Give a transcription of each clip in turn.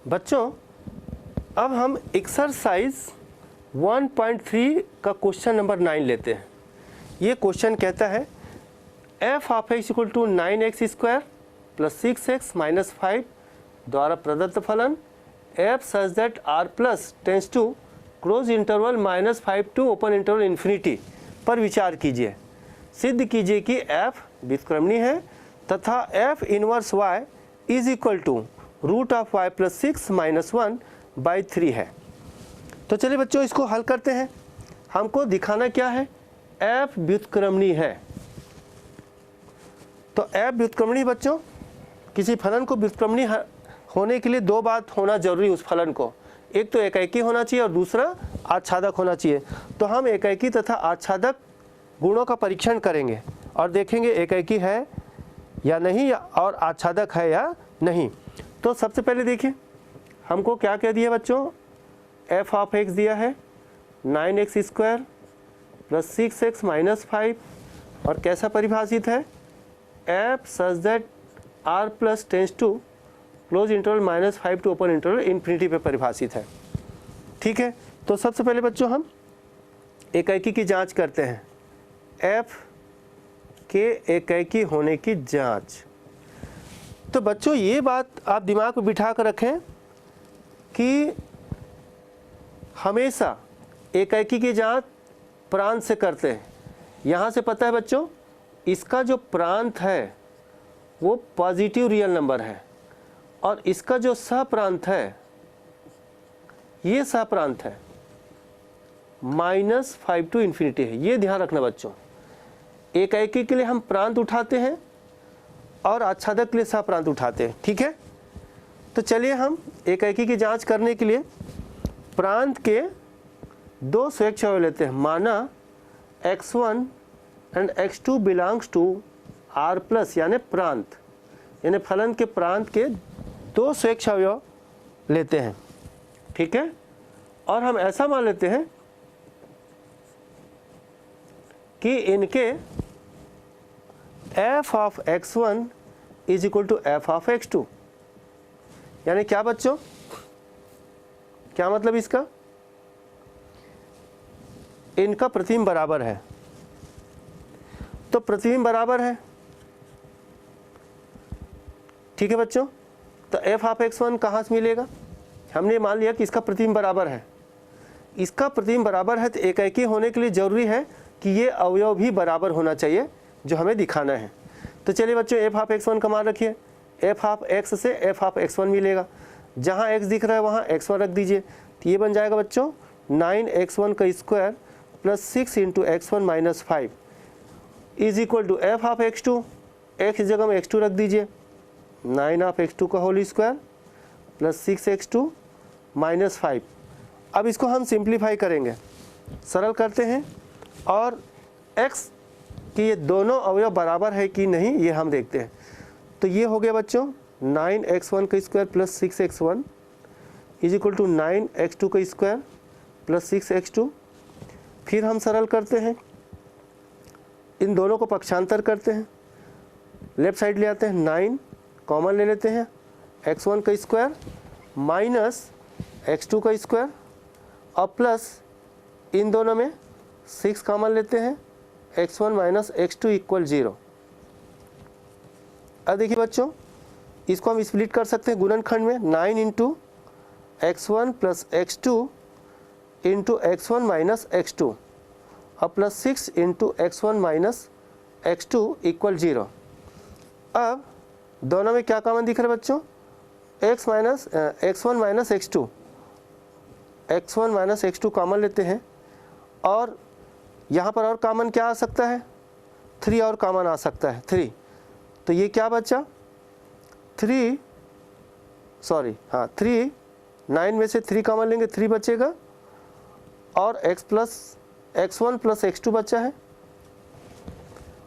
बच्चों अब हम एक्सरसाइज 1.3 का क्वेश्चन नंबर 9 लेते हैं। ये क्वेश्चन कहता है f of x equal to 9x² plus 6x minus 5 द्वारा प्रदत्त फलन f such that r plus tends to close interval -5 to open interval infinity पर विचार कीजिए। सिद्ध कीजिए कि f व्युत्क्रमणीय है तथा f inverse y is equal to root of y plus 6 minus 1/3 है। तो चलिए बच्चों इसको हल करते हैं। हमको दिखाना क्या है, f व्युत्क्रमणीय है। तो f व्युत्क्रमणीय बच्चों, किसी फलन को व्युत्क्रमणीय होने के लिए दो बात होना जरूरी उस फलन को, एक तो एकाकी होना चाहिए और दूसरा आच्छादक होना चाहिए। तो हम एकाकी तथा आच्छादक गुणों का परीक्षण करेंगे और देखेंगे एकाकी है या नहीं और आच्छादक है या नहीं। तो सबसे पहले देखिए हमको क्या कह दिया बच्चों, f ऑफ x दिया है 9x² प्लस 6x माइनस 5 और कैसा परिभाषित है, f such that r plus tends to close interval -5 to open interval infinity पे परिभाषित है। ठीक है, तो सबसे पहले बच्चों हम एकाकी की जांच करते हैं, f के एकाकी होने की जांच। तो बच्चों ये बात आप दिमाग में बिठा कर रखें कि हमेशा एकाकी की जांच प्रांत से करते हैं। यहाँ से पता है बच्चों इसका जो प्रांत है वो पॉजिटिव रियल नंबर है और इसका जो सहप्रांत है ये सहप्रांत है -5 टू इन्फिनिटी है। ये ध्यान रखना बच्चों, एकाकी के लिए हम प्रांत उठाते हैं और आच्छादक के लिए सहप्रांत उठाते हैं। ठीक है, तो चलिए हम एकाकी की जांच करने के लिए प्रांत के दो स्वेच्छ अवयव लेते हैं। माना x1 and x2 belongs to r plus यानी प्रांत, यानी फलन के प्रांत के दो स्वेच्छ अवयव लेते हैं। ठीक है, और हम ऐसा मान लेते हैं कि इनके f of x1 is equal to f of x2। यानी क्या बच्चों, क्या मतलब इसका, इनका प्रतिबिंब बराबर है। तो प्रतिबिंब बराबर है, ठीक है बच्चों। तो f ऑफ x1 कहाँ से मिलेगा, हमने मान लिया कि इसका प्रतिबिंब बराबर है। इसका प्रतिबिंब बराबर है तो एकाकी होने के लिए जरूरी है कि ये अवयव भी बराबर होना चाहिए जो हमें दिखाना है। तो चलिए बच्चों f ऑफ x1 का मान रखिए, f ऑफ x से f ऑफ x1 मिलेगा। जहाँ x दिख रहा है वहाँ x1 रख दीजिए। तो ये बन जाएगा बच्चों 9x1 का square plus 6 into x1 minus 5 is equal to f of x2, x जगह में x2 रख दीजिए, 9 ऑफ x2 का whole square plus 6x2 minus 5। अब इसको हम सिंप्लीफाई करेंगे, सरल करते हैं और x कि ये दोनों अवयव बराबर है कि नहीं ये हम देखते हैं। तो ये हो गया बच्चों 9x1 का square plus 6x1 is equal to 9x2 का स्क्वायर प्लस 6x2। फिर हम सरल करते हैं, इन दोनों को पक्षांतर करते हैं, लेफ्ट साइड ले आते हैं, 9 कॉमन ले लेते हैं, x1 का स्क्वायर माइनस x2 का स्क्वायर और प्लस इन दोनों में 6 कॉमन लेते हैं, x1 माइनस x2 इक्वल 0। अब देखिए बच्चों इसको हम स्प्लिट कर सकते हैं गुणनखंड में, 9 into x1 plus x2 into x1 minus x2 और plus 6 into x1 minus x2 equal 0। अब दोनों में क्या कॉमन दिख रहा है बच्चों, x1 माइनस x2 कॉमन लेते हैं और यहाँ पर और कॉमन क्या आ सकता है, 3 और कॉमन आ सकता है 3। तो ये क्या बचा 3 9 में से 3 कॉमन लेंगे 3 बचेगा और x1 प्लस x2 बचा है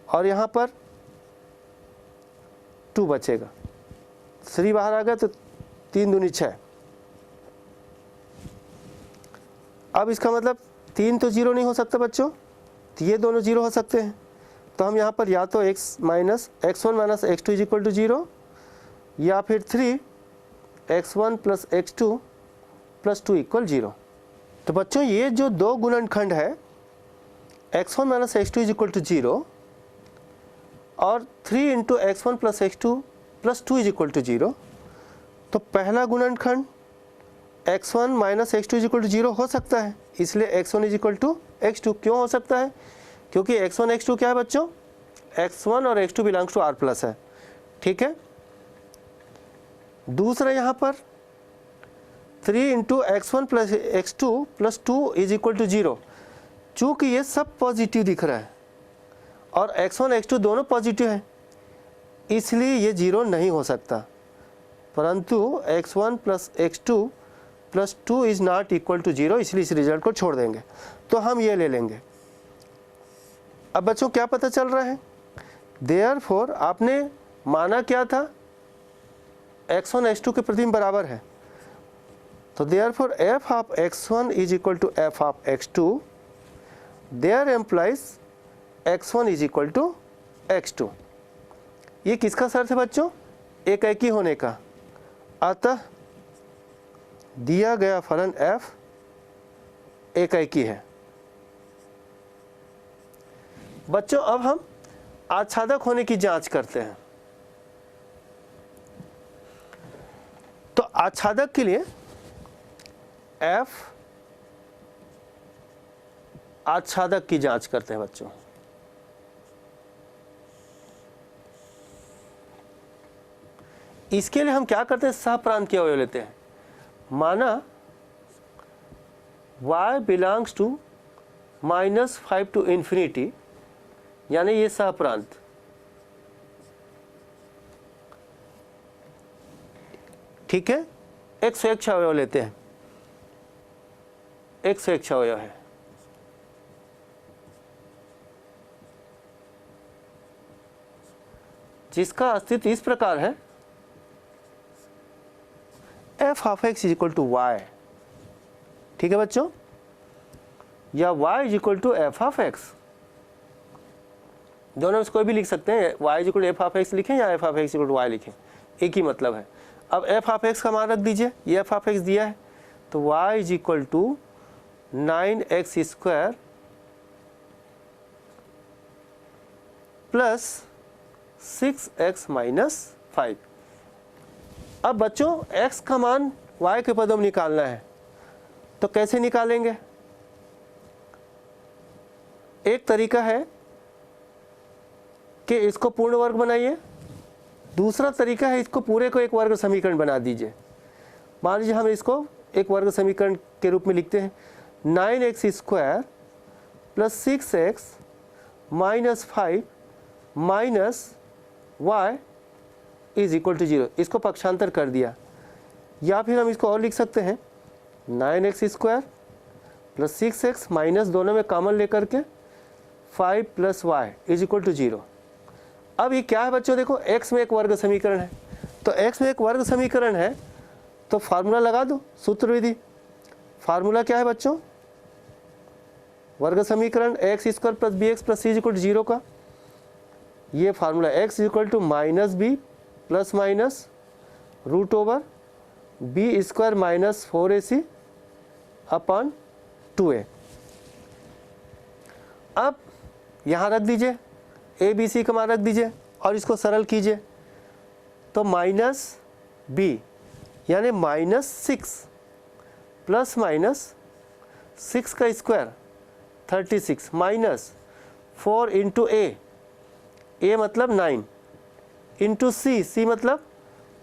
और यहाँ पर 2 बचेगा, 3 बाहर आ गया तो 3 दूनी 6। अब इसका मतलब 3 तो 0 नहीं हो सकता बच्चों, तो ये दोनों 0 हो सकते हैं। तो हम यहाँ पर या तो x1 minus x2 is equal to 0 या फिर 3 x1 plus x2 plus 2 equal 0। तो बच्चों ये जो दो गुणनखंड है x1 minus x2 is equal to 0 और 3 into x1 plus x2 plus 2 is equal to 0, तो पहला गुणनखंड x1 minus x2 is equal to 0 हो सकता है, इसलिए x1 is equal to x2। क्यों हो सकता है? क्योंकि x1 x2 क्या है बच्चों? x1 और x2 belongs to r plus है, ठीक है। दूसरा यहाँ पर 3 into x1 plus x2 plus 2 is equal to 0, चूँकि ये सब पॉजिटिव दिख रहा है और x1 x2 दोनों पॉजिटिव है, इसलिए ये 0 नहीं हो सकता। परंतु x1 plus x2 plus 2 is not equal to 0, इसलिए इस रिजल्ट को छोड़ देंगे, तो हम ये ले लेंगे। अब बच्चों क्या पता चल रहा है? देयरफॉर आपने माना क्या था? x1 x2 के प्रतिबिंब बराबर है, तो therefore f of x1 is equal to f of x2, there implies x1 is equal to x2। ये किसका शर्त है बच्चों? एक ही होने का। अतः दिया गया फलन f एक ही है। बच्चों अब हम आच्छादक होने की जांच करते हैं। तो आच्छादक के लिए f आच्छादक की जांच करते हैं बच्चों। इसके लिए हम क्या करते हैं? सहप्रांत के अवयव लेते हैं। माना y belongs to -5 to infinity, यानी ये सहप्रांत, ठीक है। 101 अवयव लेते हैं, 101 अवयव है। जिसका अस्तित्व इस प्रकार है, f of x is equal to y, ठीक है बच्चों, या y is equal to f of x, दोनों में से कोई भी लिख सकते हैं। y is equal to f of x लिखें या f of x equal to y लिखें, एक ही मतलब है। अब f ऑफ x का मान रख दीजिए, ये f ऑफ x दिया है, तो y is equal to 9x square plus 6x minus 5। अब बच्चों x का मान y के पदों में निकालना है, तो कैसे निकालेंगे? एक तरीका है कि इसको पूर्ण वर्ग बनाइए, दूसरा तरीका है इसको पूरे को एक वर्ग समीकरण बना दीजिए। मान लीजिए हम इसको एक वर्ग समीकरण के रूप में लिखते हैं, 9x square plus 6x minus 5 minus y is equal to 0। इसको पक्षांतर कर दिया, या फिर हम इसको और लिख सकते हैं 9x square plus 6x minus दोनों में कॉमन लेकर के 5 plus y is equal to 0। अब ये क्या है बच्चों? देखो x में एक वर्ग समीकरण है, तो x में एक वर्ग समीकरण है तो फार्मूला लगा दो, सूत्र विधि। फार्मूला क्या है बच्चों? वर्ग समीकरण x square plus bx plus c is equal to 0 का, ये formula x is equal to minus B plus minus root over B square minus 4ac upon 2a। अब यहाँ रख दीजिए, ए बी सी का मान रख दीजिए और इसको सरल कीजिए, तो माइनस बी यानी -6 प्लस माइनस 6 का स्क्वायर 36 माइनस 4 इंटू ए मतलब 9 इंटू सी मतलब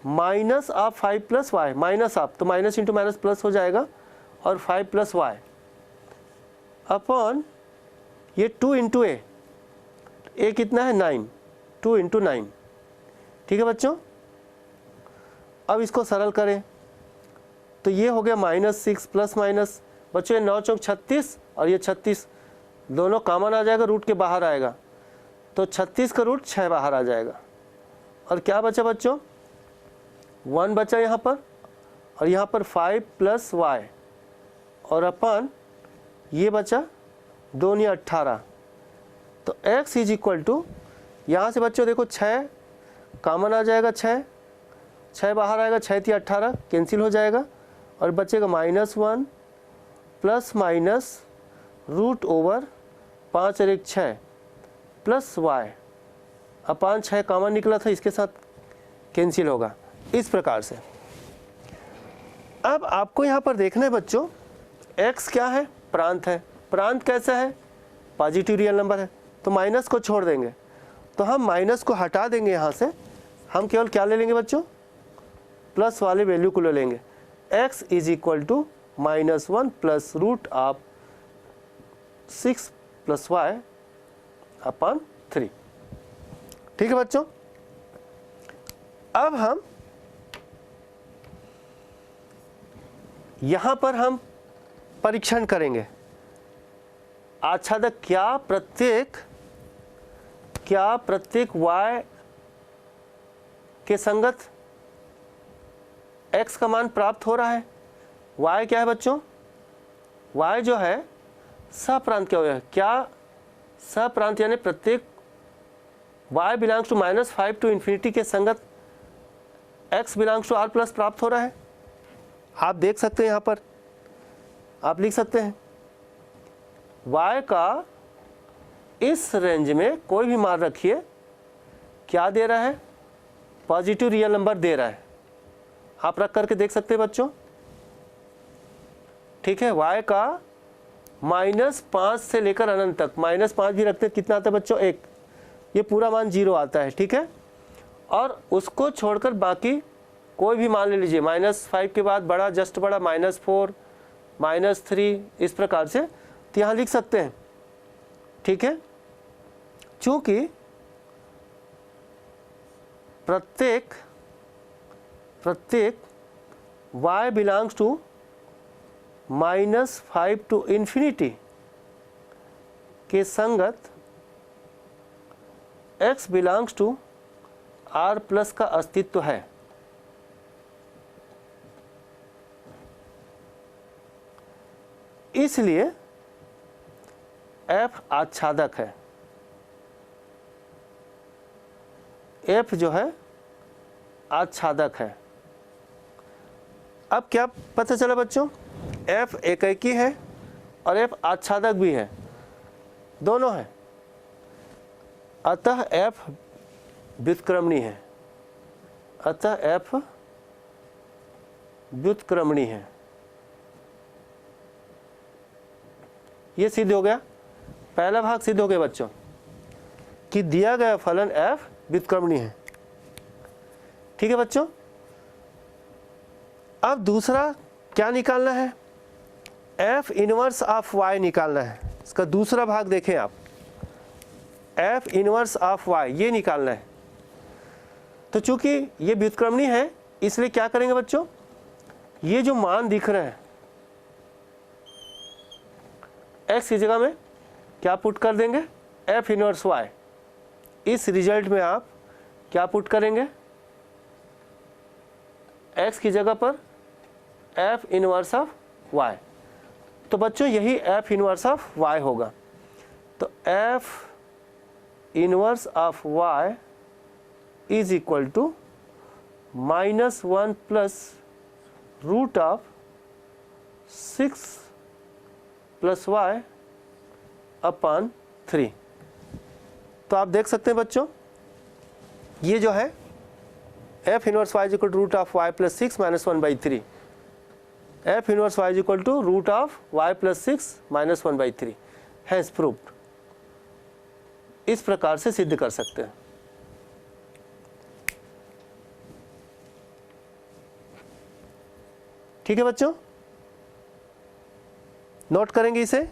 minus of 5 plus Y, minus of तो माइनस इंटू माइनस प्लस हो जाएगा और 5 प्लस वाई अपॉन ये 2 इंटू ए कितना है 9, 2 इंटू 9, ठीक है बच्चों। अब इसको सरल करें तो ये हो गया -6 प्लस माइनस, बच्चों ये 9 चौक 36 और ये 36 दोनों कॉमन आ जाएगा, रूट के बाहर आएगा, तो 36 का रूट 6 बाहर आ जाएगा। और क्या बचा बच्चों? 1 बचा यहाँ पर, और यहाँ पर 5 प्लस वाई और अपन ये बचा 2 या 18, तो x इज इक्वल टू, यहाँ से बच्चों देखो 6 कॉमन आ जाएगा, 6 बाहर आएगा, 6 × 18 कैंसिल हो जाएगा और बचेगा -1 प्लस माइनस √5 और 1 6 प्लस y अपान 6 कॉमन निकला था, इसके साथ कैंसिल होगा। इस प्रकार से अब आपको यहाँ पर देखना है बच्चों, x क्या है? प्रांत है। प्रांत कैसा है? पॉजिटिव रियल नंबर है, तो माइनस को छोड़ देंगे, तो हम माइनस को हटा देंगे यहाँ से, हम केवल क्या ले लेंगे बच्चों? प्लस वाले वैल्यू को ले लेंगे। x = -1 plus √6 plus y upon 3। ठीक है बच्चों, अब हम यहां पर हम परीक्षण करेंगे। आच्छादक क्या प्रत्येक y के संगत x का मान प्राप्त हो रहा है? y क्या है बच्चों? y जो है सप्रांत क्या है? क्या सप्रांत यानी प्रत्येक y बिलोंग्स टू -5 to ∞ के संगत x belongs to r plus प्राप्त हो रहा है। आप देख सकते हैं, यहाँ पर आप लिख सकते हैं y का इस रेंज में कोई भी मान रखिए, क्या दे रहा है? पॉजिटिव रियल नंबर दे रहा है। आप रख करके देख सकते हैं बच्चों। ठीक है, y का -5 से लेकर अनंत तक, -5 भी रखते हैं, कितना आता है बच्चों? 1। ये पूरा मान 0 आता है। ठीक है, और उसको छोड़कर बाकी कोई भी मान ले लीजिए, -5 के बाद बड़ा, जस्ट बड़ा, -4, -3, इस प्रकार से तो यहाँ लिख सकते हैं। ठीक है, चूंकि प्रत्येक y बिलोंग्स टू -5 to ∞ के संगत x belongs to r plus का अस्तित्व है। इसलिए f आच्छादक है। f जो है आच्छादक है। अब क्या पता चला बच्चों? f एकैकी है और f आच्छादक भी है, दोनों है। अतः f व्युत्क्रमणीय है। अतः f व्युत्क्रमणीय है। ये सिद्ध हो गया, पहला भाग सिद्ध हो गया बच्चों कि दिया गया फलन f व्युत्क्रमणीय है। ठीक है बच्चों, अब दूसरा क्या निकालना है? f इनवर्स ऑफ y निकालना है। इसका दूसरा भाग देखें आप, f इनवर्स ऑफ y ये निकालना है। तो चूंकि ये व्युत्क्रमणीय है, इसलिए क्या करेंगे बच्चों? ये जो मान दिख रहे हैं x की जगह में क्या पुट कर देंगे? f inverse y। इस रिजल्ट में आप क्या पुट करेंगे? x की जगह पर f इनवर्स ऑफ y। तो बच्चों यही f इनवर्स ऑफ y होगा। तो f inverse of y is equal to -1 plus √6 plus y upon 3। तो आप देख सकते हैं बच्चों, ये जो है f inverse y is equal to √y plus 6 -1/3। f inverse y is equal to √y plus 6 -1/3 has proved. इस प्रकार से सिद्ध कर सकते हैं। ठीक है बच्चों, नोट करेंगे इसे।